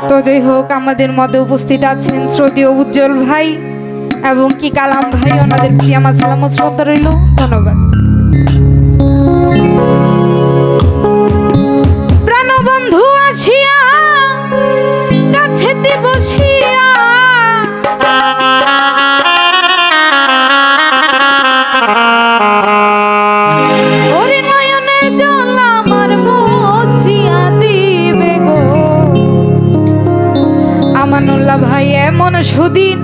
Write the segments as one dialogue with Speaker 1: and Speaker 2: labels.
Speaker 1: তো যাই হোক, আমাদের মধ্যে উপস্থিত আছেন শ্রদ্ধেয় উজ্জ্বল ভাই এবং কি কালাম ভাই, ওনাদের প্রতি আমার সালাম ও শ্রদ্ধা রইল। ধন্যবাদ। প্রাণবন্ধু আসিয়া কাছেতে বসিয়া ওরে নয়নের জল আমার মুছিয়া দিবে গো। আমানুল্লাহ ভাই, এমন সুদিন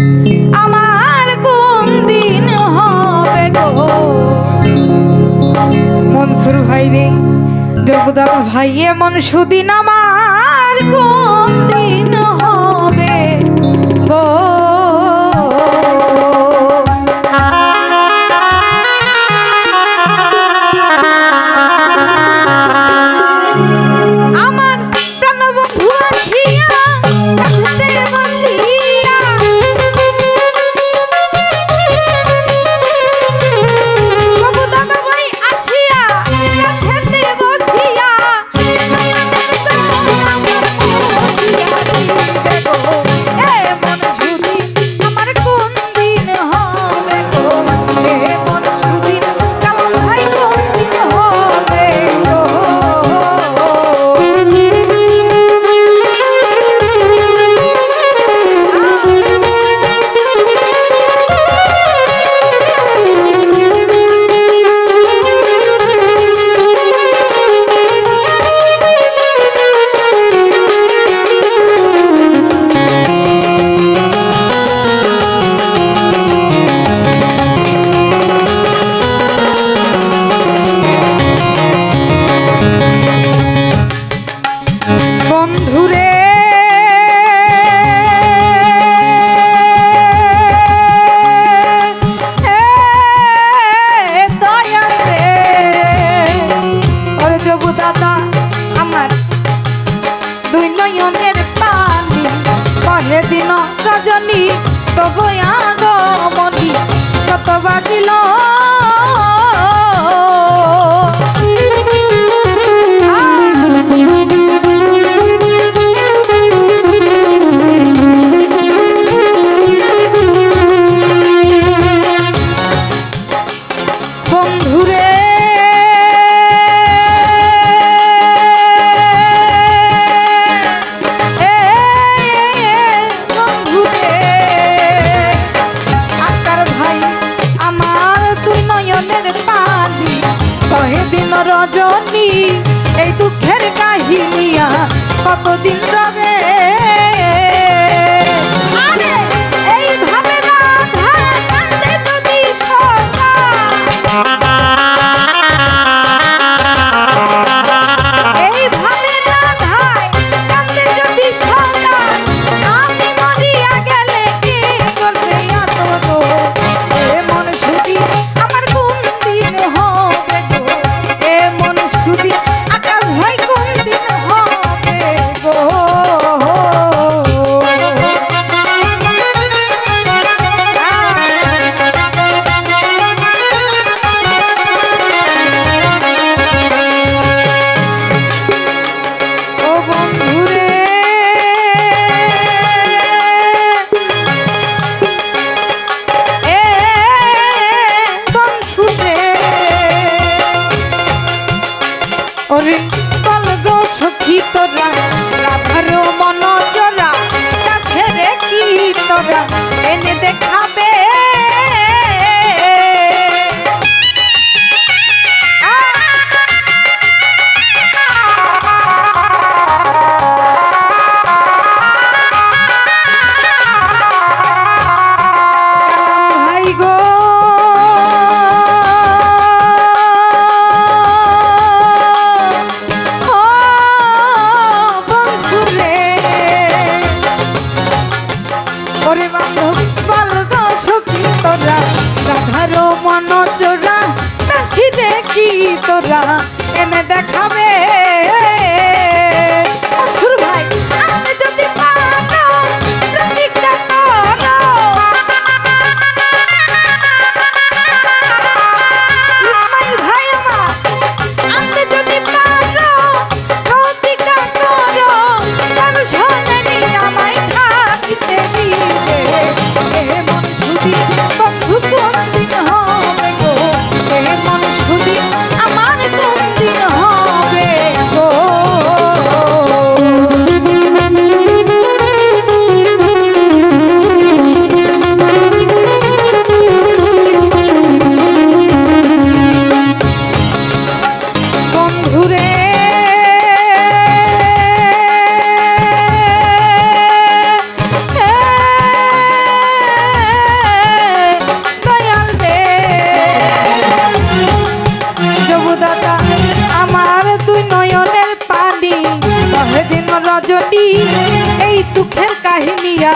Speaker 1: আমার কোন দিন হবে গো। মনসুর ভাই রে, দেবদাদা ভাই, এমন সুদিন আমার কোন দিন হবে গো। আমার প্রাণবন্ধু আসিয়া কাছেতে বসিয়া দেবদাদা ভাই আসিয়া কাছেতে বসিয়া এমন সুদিন আমার কোন দিন হবে গো। এমন সুদিন কালাম ভাই কোন দিন হবে গো। বন্ধুরে দয়াল রে, ওরে দেবু দাদা আমার দুই নয়নের পানি পরে দিন রজনী তবু আগমনী কত বাজিল বন্ধুরে বন্ধুরে আকার ভাই আমার তুই নয়নের পানি কহে দিন রজনী এই দুঃখের কাহিনিয়া কতদিন যাবে। এইভাবে রাধা কান্দে যদি সদা, এইভাবে রাধায় কান্দে যদি সদা, আমি মরিয়া গেলে কে করবে আদর। এমন সুদিন আমার কোন দিন হবে গো। এমন সুদিন আকাশ ভাই কোন দিন হবে গো। ও বন্ধুরে বন্ধুরে ওরে বল গো সখী তোরা রাধার মন জোড়া কাছে রে কি তোরা এনে দেখাবে। ভাই গো ও বন্ধুরে, ওরে বান্ধব বল গো সখী তোরা রাধার মন জোড়া কাশি দেখি তোরা এনে দেখাবে। মনসুর ভাই, আমি যদি পানো প্রতিজ্ঞা করো, ইসমাইল ভাই আমার, আমি যদি পানো প্রতিজ্ঞা করো দর্শনে এই দুঃখের কাহিনিয়া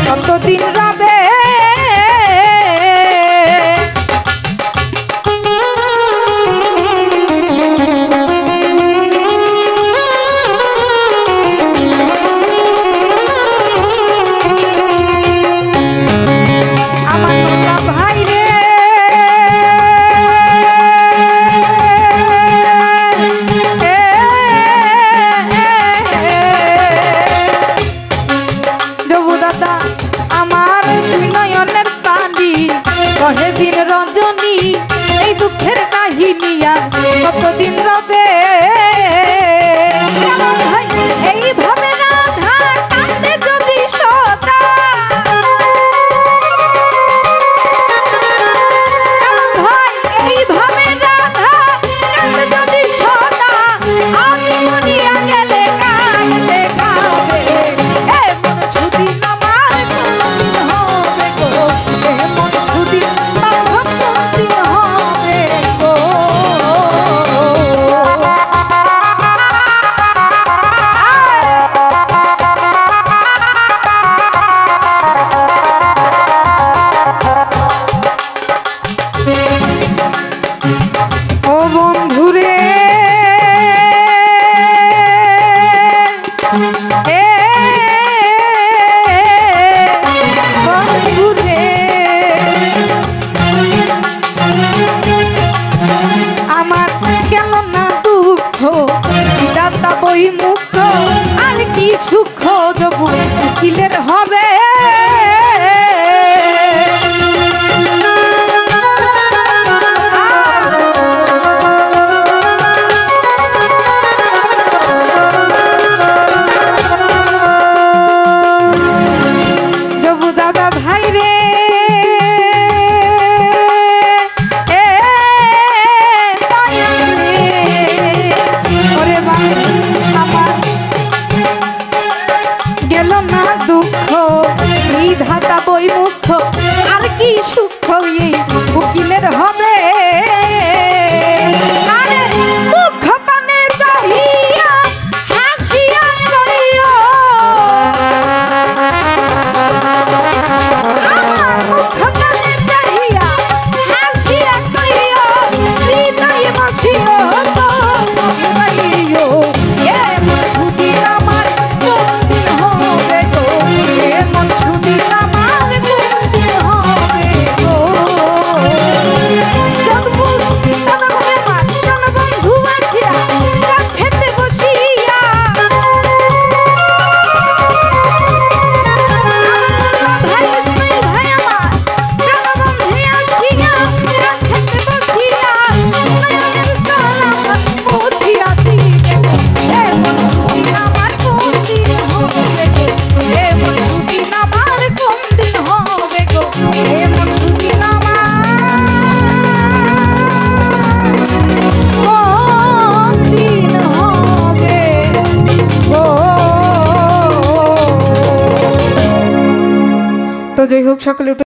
Speaker 1: কতদিন রবে দিন রজনী এই দুঃখের কাহিনিয়া কতদিন রবে এইভাবে রাধা কাঁদে যদি সদা ভাই এইভাবে রাধা কাঁদে যদি সদা আমি মরিয়া গেলে কাঁদতে কাঁদে এমন সুদিন আমার হবে গো এমন সুদিন বই মুক্ত আর কি সুখ দেবো উকিলের হবে দেবু দাদা ভাই রে ধাতা বই মুখ আর কি সুখ এই উকিলের হবে আরে মুখ পানে চাহিয়া হাসিয়া কইও আমার মুখ পানে চাহিয়া হাসিয়া কইও হৃদয় বসিও তো কইও এমন সুদিন আমার কোনদিন হবে গো এমন সুদিন তো যাই হোক সকলে